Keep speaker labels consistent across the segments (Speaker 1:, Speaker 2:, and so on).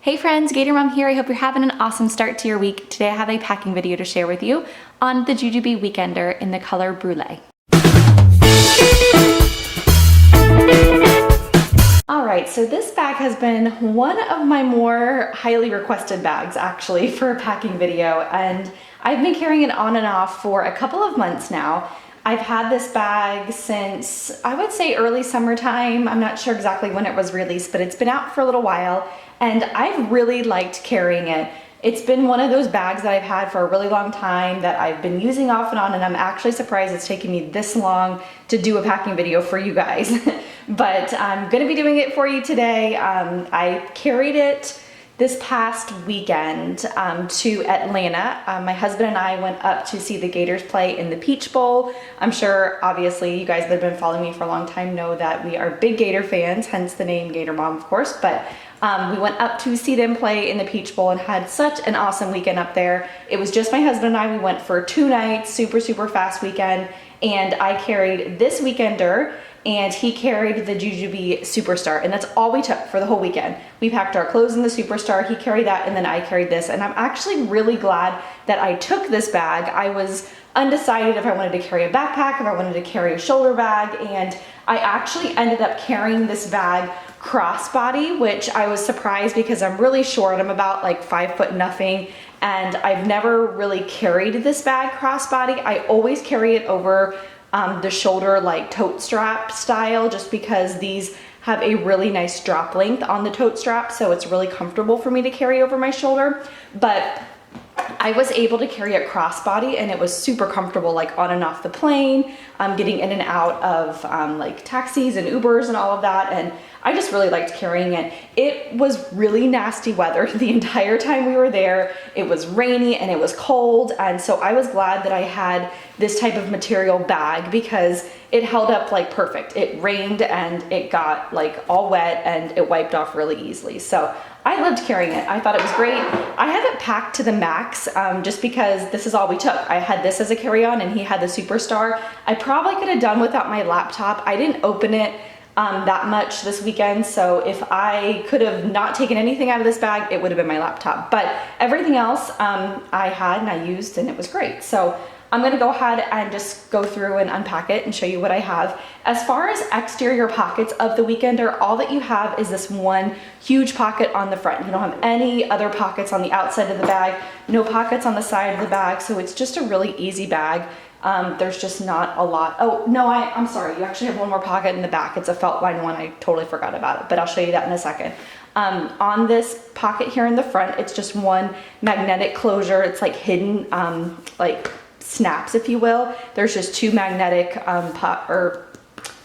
Speaker 1: Hey friends, Gator Mom here. I hope you're having an awesome start to your week. Today I have a packing video to share with you on the Jujube Weekender in the color Brulee. Alright, so this bag has been one of my more highly requested bags actually for a packing video, and I've been carrying it on and off for a couple of months now. I've had this bag since, I would say, early summertime. I'm not sure exactly when it was released, but it's been out for a little while, and I've really liked carrying it. It's been one of those bags that I've had for a really long time that I've been using off and on, and I'm actually surprised it's taken me this long to do a packing video for you guys. But I'm gonna be doing it for you today. I carried it this past weekend to Atlanta. My husband and I went up to see the Gators play in the Peach Bowl. I'm sure, obviously, you guys that have been following me for a long time know that we are big Gator fans, hence the name Gator Mom, of course. But we went up to see them play in the Peach Bowl and had such an awesome weekend up there. It was just my husband and I. We went for 2 nights, super fast weekend, and I carried this Weekender, and he carried the Jujube Superstar, and that's all we took for the whole weekend. We packed our clothes in the Superstar, he carried that, and then I carried this, and I'm actually really glad that I took this bag. I was undecided if I wanted to carry a backpack, if I wanted to carry a shoulder bag, and I actually ended up carrying this bag crossbody, which I was surprised because I'm really short. I'm about like 5 foot nothing, and I've never really carried this bag crossbody. I always carry it over the shoulder, like tote strap style, just because these have a really nice drop length on the tote strap, so it's really comfortable for me to carry over my shoulder. But I was able to carry it crossbody, and it was super comfortable, like on and off the plane, getting in and out of like taxis and Ubers and all of that, and I just really liked carrying it. It was really nasty weather the entire time we were there. It was rainy and it was cold, and so I was glad that I had this type of material bag because it held up like perfect. It rained and it got like all wet and it wiped off really easily. So I loved carrying it. I thought it was great. I have it packed to the max just because this is all we took. I had this as a carry-on and he had the Superstar. I probably could have done without my laptop. I didn't open it that much this weekend, so if I could have not taken anything out of this bag, it would have been my laptop. But everything else I had and I used, and it was great. So I'm gonna go ahead and just go through and unpack it and show you what I have. As far as exterior pockets of the Weekender, all that you have is this one huge pocket on the front. You don't have any other pockets on the outside of the bag, no pockets on the side of the bag, so it's just a really easy bag. There's just not a lot. Oh, no, I'm sorry. You actually have one more pocket in the back. It's a felt lined one. I totally forgot about it, but I'll show you that in a second. On this pocket here in the front, it's just one magnetic closure. It's like hidden, like snaps, if you will. There's just 2 magnetic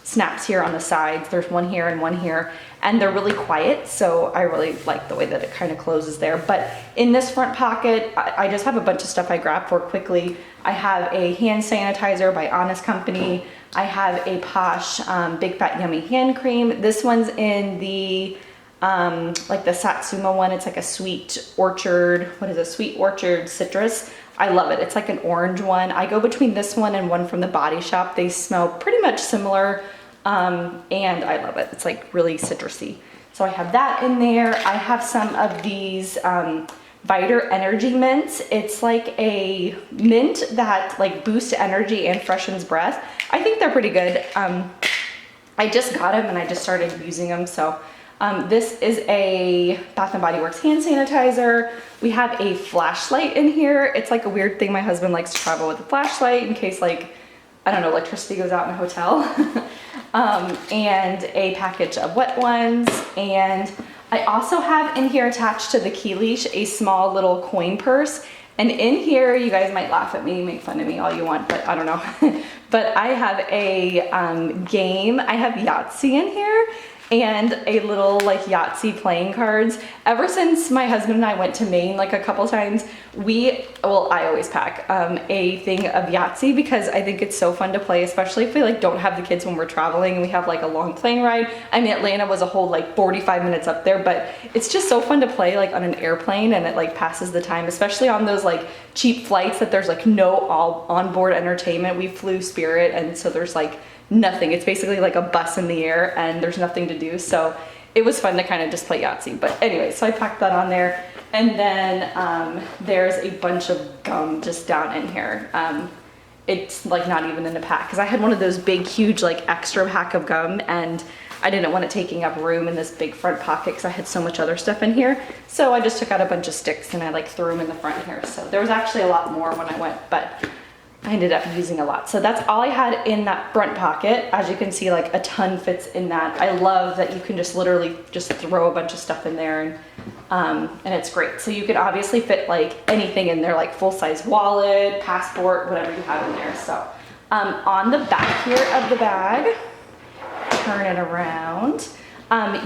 Speaker 1: snaps here on the sides. There's one here and one here, and they're really quiet, so I really like the way that it kind of closes there. But in this front pocket, I just have a bunch of stuff I grabbed for quickly. I have a hand sanitizer by Honest Company. I have a Posh Big Fat Yummy hand cream. This one's in the like the Satsuma one. It's like a sweet orchard, what is it, sweet orchard citrus. I love it. It's like an orange one. I go between this one and one from the Body Shop. They smell pretty much similar, and I love it. It's like really citrusy. So I have that in there. I have some of these Viter Energy mints. It's like a mint that like boosts energy and freshens breath. I think they're pretty good. I just got them and I just started using them. So this is a Bath & Body Works hand sanitizer. We have a flashlight in here. It's like a weird thing. My husband likes to travel with a flashlight in case, like, I don't know, electricity goes out in a hotel. And a package of wet ones. And I also have in here attached to the key leash a small little coin purse. And in here, you guys might laugh at me, make fun of me all you want, but I don't know. But I have a game. I have Yahtzee in here, and a little like Yahtzee playing cards. Ever since my husband and I went to Maine like a couple times, I always pack a thing of Yahtzee because I think it's so fun to play, especially if we like don't have the kids when we're traveling and we have like a long plane ride. I mean, Atlanta was a whole like 45 minutes up there, but it's just so fun to play like on an airplane, and it like passes the time, especially on those like cheap flights that there's like no all onboard entertainment. We flew Spirit, and so there's like nothing. It's basically like a bus in the air and there's nothing to do. So it was fun to kind of just play Yahtzee. But anyway, so I packed that on there. And then there's a bunch of gum just down in here. It's like not even in a pack, because I had one of those big, huge, like extra pack of gum, and I didn't want it taking up room in this big front pocket because I had so much other stuff in here. So I just took out a bunch of sticks and I like threw them in the front here. So there was actually a lot more when I went, but I ended up using a lot. So that's all I had in that front pocket. As you can see, like a ton fits in that. I love that you can just literally just throw a bunch of stuff in there, and it's great. So you can obviously fit like anything in there, like full-size wallet, passport, whatever you have in there. So on the back here of the bag, turn it around.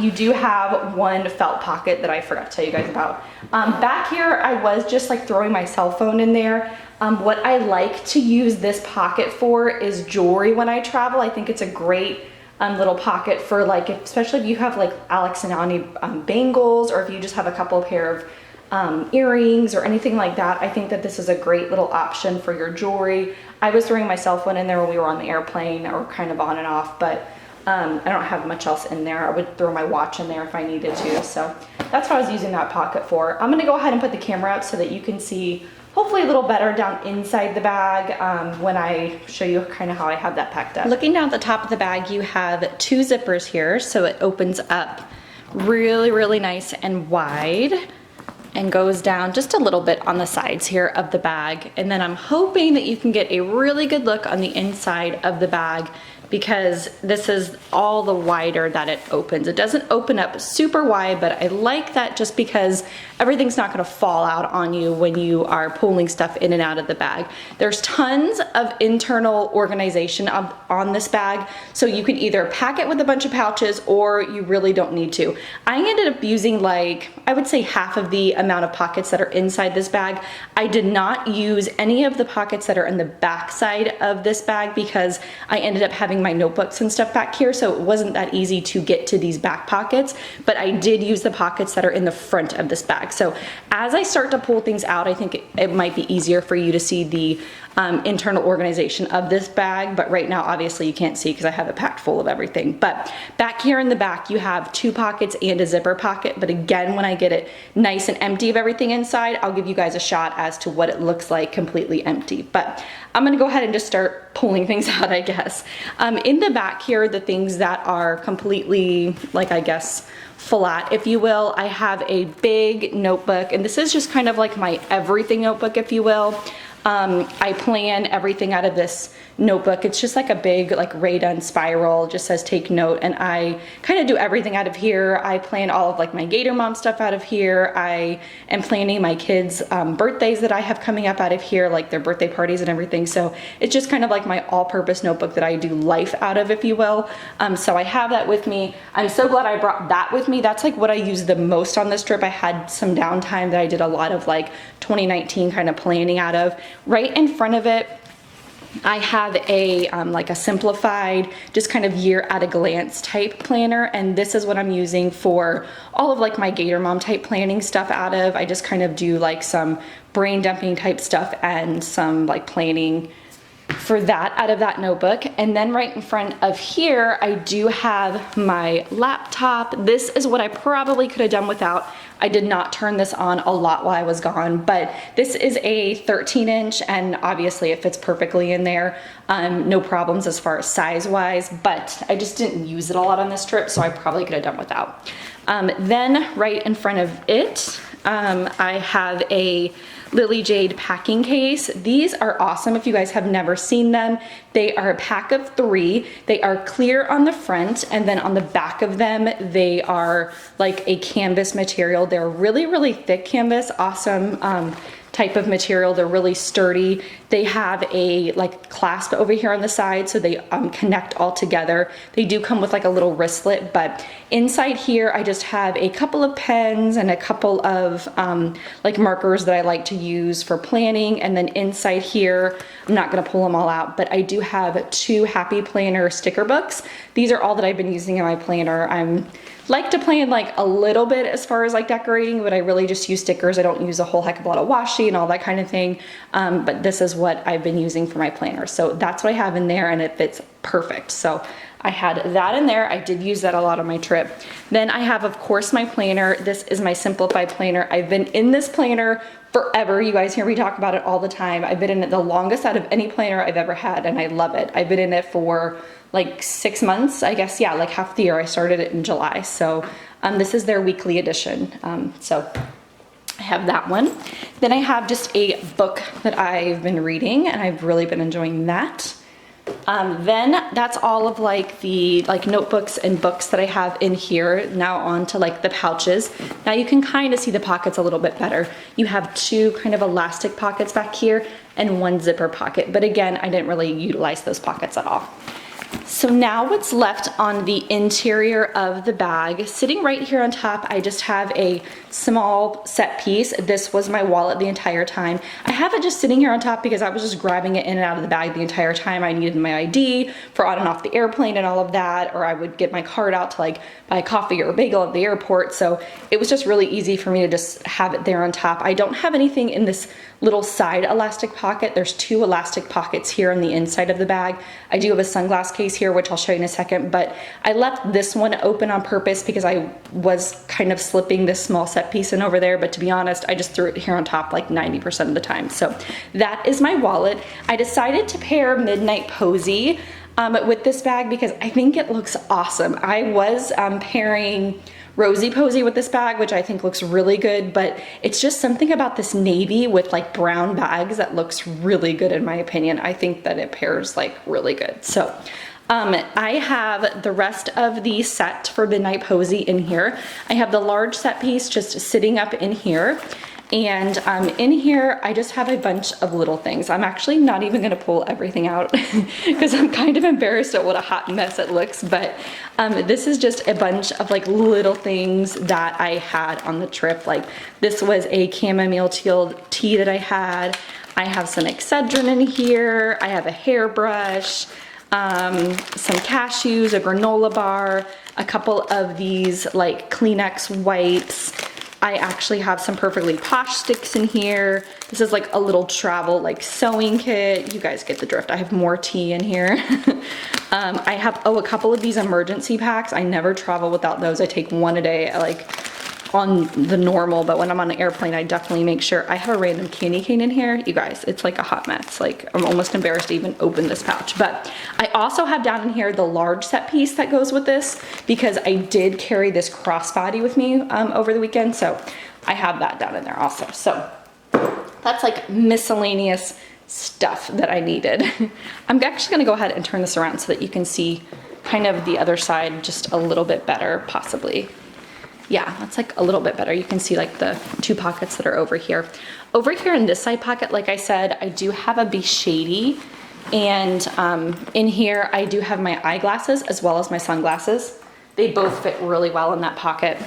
Speaker 1: You do have one felt pocket that I forgot to tell you guys about. Back here, I was just like throwing my cell phone in there. What I like to use this pocket for is jewelry when I travel. I think it's a great little pocket for like, especially if you have like Alex and Ani bangles, or if you just have a couple of pair of earrings or anything like that. I think that this is a great little option for your jewelry. I was throwing my cell phone in there when we were on the airplane, or kind of on and off, but I don't have much else in there. I would throw my watch in there if I needed to. So that's what I was using that pocket for. I'm gonna go ahead and put the camera up so that you can see hopefully a little better down inside the bag when I show you kind of how I have that packed up. Looking down at the top of the bag, you have two zippers here. So it opens up really, really nice and wide and goes down just a little bit on the sides here of the bag. And then I'm hoping that you can get a really good look on the inside of the bag, because this is all the wider that it opens. It doesn't open up super wide, but I like that just because everything's not gonna fall out on you when you are pulling stuff in and out of the bag. There's tons of internal organization on this bag, so you can either pack it with a bunch of pouches or you really don't need to. I ended up using like, I would say half of the amount of pockets that are inside this bag. I did not use any of the pockets that are in the back side of this bag because I ended up having my notebooks and stuff back here, so it wasn't that easy to get to these back pockets, but I did use the pockets that are in the front of this bag. So as I start to pull things out, I think it might be easier for you to see the internal organization of this bag, but right now obviously you can't see because I have it packed full of everything. But back here in the back you have two pockets and a zipper pocket, but again, when I get it nice and empty of everything inside, I'll give you guys a shot as to what it looks like completely empty. But I'm gonna go ahead and just start pulling things out, I guess. In the back here, the things that are completely, like, I guess, flat, if you will, I have a big notebook, and this is just kind of like my everything notebook, if you will. I plan everything out of this notebook. It's just like a big like ray-done spiral, just says take note, and I kind of do everything out of here. I plan all of like my Gator Mom stuff out of here. I am planning my kids' birthdays that I have coming up out of here, like their birthday parties and everything. So it's just kind of like my all-purpose notebook that I do life out of, if you will. So I have that with me. I'm so glad I brought that with me. That's like what I use the most on this trip. I had some downtime that I did a lot of like 2019 kind of planning out of. Right in front of it, I have a like a simplified, just kind of year at a glance type planner, and this is what I'm using for all of like my Gator Mom type planning stuff out of. I just kind of do like some brain dumping type stuff and some like planning for that out of that notebook. And then right in front of here, I do have my laptop. This is what I probably could have done without. I did not turn this on a lot while I was gone, but this is a 13-inch, and obviously it fits perfectly in there. No problems as far as size-wise, but I just didn't use it a lot on this trip, so I probably could have done without. Then right in front of it, I have a Lily Jade packing case. These are awesome if you guys have never seen them. They are a pack of 3. They are clear on the front, and then on the back of them, they are like a canvas material. They're really, really thick canvas, awesome type of material. They're really sturdy. They have a like clasp over here on the side, so they connect all together. They do come with like a little wristlet, but inside here I just have a couple of pens and a couple of like markers that I like to use for planning. And then inside here, I'm not gonna pull them all out, but I do have 2 Happy Planner sticker books. These are all that I've been using in my planner. I'm like to plan like a little bit as far as like decorating, but I really just use stickers. I don't use a whole heck of a lot of washi and all that kind of thing. But this is what I've been using for my planner. So that's what I have in there, and it fits perfect. So I had that in there. I did use that a lot on my trip. Then I have, of course, my planner. This is my Simplified planner. I've been in this planner forever. You guys hear me talk about it all the time. I've been in it the longest out of any planner I've ever had, and I love it. I've been in it for like 6 months, I guess. Yeah, like half the year. I started it in July. So this is their weekly edition. So I have that one. Then I have just a book that I've been reading, and I've really been enjoying that. Then that's all of like the notebooks and books that I have in here. Now on to like the pouches. Now you can kind of see the pockets a little bit better. You have 2 kind of elastic pockets back here and 1 zipper pocket. But again, I didn't really utilize those pockets at all. So now what's left on the interior of the bag, sitting right here on top, I just have a small set piece. This was my wallet the entire time. I have it just sitting here on top because I was just grabbing it in and out of the bag the entire time. I needed my ID for on and off the airplane and all of that, or I would get my card out to like buy a coffee or a bagel at the airport. So it was just really easy for me to just have it there on top. I don't have anything in this little side elastic pocket. There's 2 elastic pockets here on the inside of the bag. I do have a sunglass case here, which I'll show you in a second, but I left this one open on purpose because I was kind of slipping this small set piece in over there, but to be honest, I just threw it here on top like 90% of the time. So that is my wallet. I decided to pair Midnight Posy with this bag because I think it looks awesome. I was pairing Rosy Posy with this bag, which I think looks really good, but it's just something about this navy with like brown bags that looks really good in my opinion. I think that it pairs like really good. So I have the rest of the set for Midnight Posy in here. I have the large set piece just sitting up in here. And in here, I just have a bunch of little things. I'm actually not even gonna pull everything out because I'm kind of embarrassed at what a hot mess it looks, but this is just a bunch of like little things that I had on the trip. Like this was a chamomile tea that I had. I have some Excedrin in here. I have a hairbrush, some cashews, a granola bar, a couple of these like Kleenex wipes. I actually have some Perfectly Posh sticks in here. This is like a little travel like sewing kit. You guys get the drift. I have more tea in here. I have, a couple of these emergency packs. I never travel without those. I take 1 a day, like on the normal, but when I'm on an airplane, I definitely make sure. I have a random candy cane in here. You guys, it's like a hot mess. Like I'm almost embarrassed to even open this pouch. But I also have down in here the large set piece that goes with this because I did carry this crossbody with me over the weekend. So I have that down in there also. So that's like miscellaneous stuff that I needed. I'm actually gonna go ahead and turn this around so that you can see kind of the other side just a little bit better, possibly. Yeah, that's like a little bit better. You can see like the 2 pockets that are over here. Over here in this side pocket, like I said, I do have a Be Shady. And in here, I do have my eyeglasses as well as my sunglasses. They both fit really well in that pocket.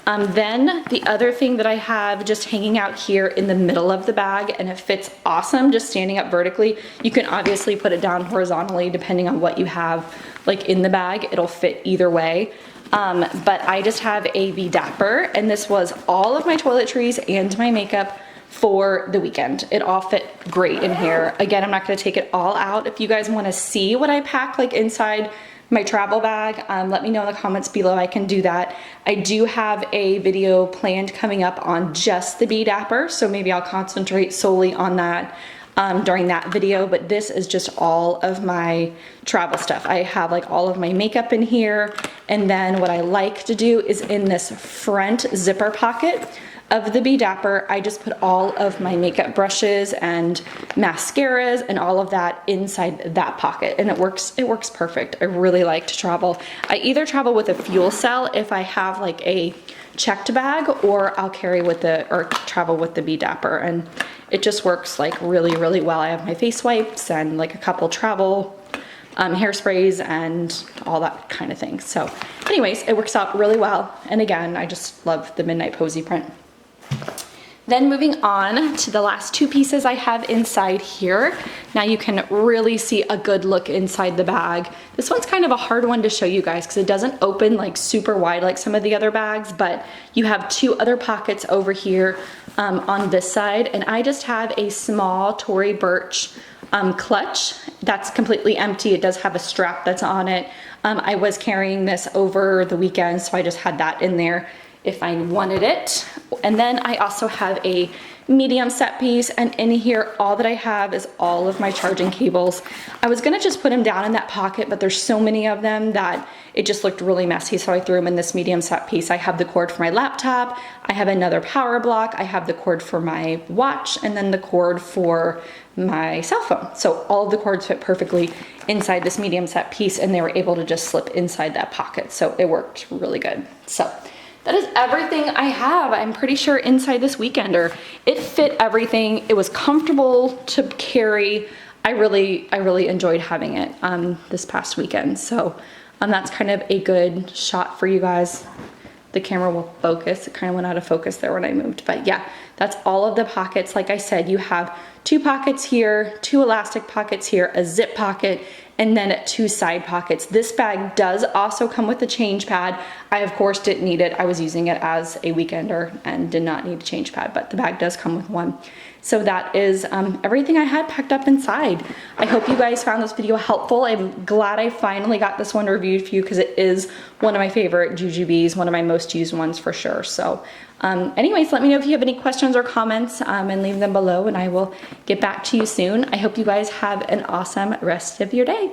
Speaker 1: Then the other thing that I have just hanging out here in the middle of the bag, and it fits awesome just standing up vertically. You can obviously put it down horizontally depending on what you have like in the bag. It'll fit either way. But I just have a Be Dapper, and this was all of my toiletries and my makeup for the weekend. It all fit great in here. Again, I'm not gonna take it all out. If you guys wanna see what I pack like inside my travel bag, let me know in the comments below. I can do that. I do have a video planned coming up on just the Be Dapper, so maybe I'll concentrate solely on that during that video, but this is just all of my travel stuff. I have like all of my makeup in here, and then what I like to do is in this front zipper pocket of the Be Dapper, I just put all of my makeup brushes and mascaras and all of that inside that pocket, and it works perfect. I really like to travel. I either travel with a fuel cell if I have like a checked bag, or I'll carry with travel with the Be Dapper, and it just works like really, really well. I have my face wipes and like a couple travel hairsprays and all that kind of thing. So anyways, it works out really well. And again, I just love the Midnight Posy print. Then moving on to the last 2 pieces I have inside here. Now you can really see a good look inside the bag. This one's kind of a hard one to show you guys because it doesn't open like super wide like some of the other bags, but you have 2 other pockets over here on this side, and I just have a small Tory Burch clutch. That's completely empty. It does have a strap that's on it. I was carrying this over the weekend, so I just had that in there if I wanted it. And then I also have a medium set piece, and in here all that I have is all of my charging cables. I was gonna just put them down in that pocket, but there's so many of them that it just looked really messy, so I threw them in this medium set piece. I have the cord for my laptop, I have another power block, I have the cord for my watch, and then the cord for my cell phone. So all of the cords fit perfectly inside this medium set piece, and they were able to just slip inside that pocket, so it worked really good. So that is everything I have. I'm pretty sure inside this weekender. It fit everything. It was comfortable to carry. I really enjoyed having it this past weekend. So that's kind of a good shot for you guys. The camera will focus. It kind of went out of focus there when I moved, but yeah, that's all of the pockets. Like I said, you have 2 pockets here, 2 elastic pockets here, a zip pocket, and then 2 side pockets. This bag does also come with a change pad. I of course didn't need it. I was using it as a weekender and did not need a change pad, but the bag does come with one. So that is everything I had packed up inside. I hope you guys found this video helpful. I'm glad I finally got this one reviewed for you because it is one of my favorite jujubes, one of my most used ones for sure. So anyways, let me know if you have any questions or comments and leave them below, and I will get back to you soon. I hope you guys have an awesome rest of your day.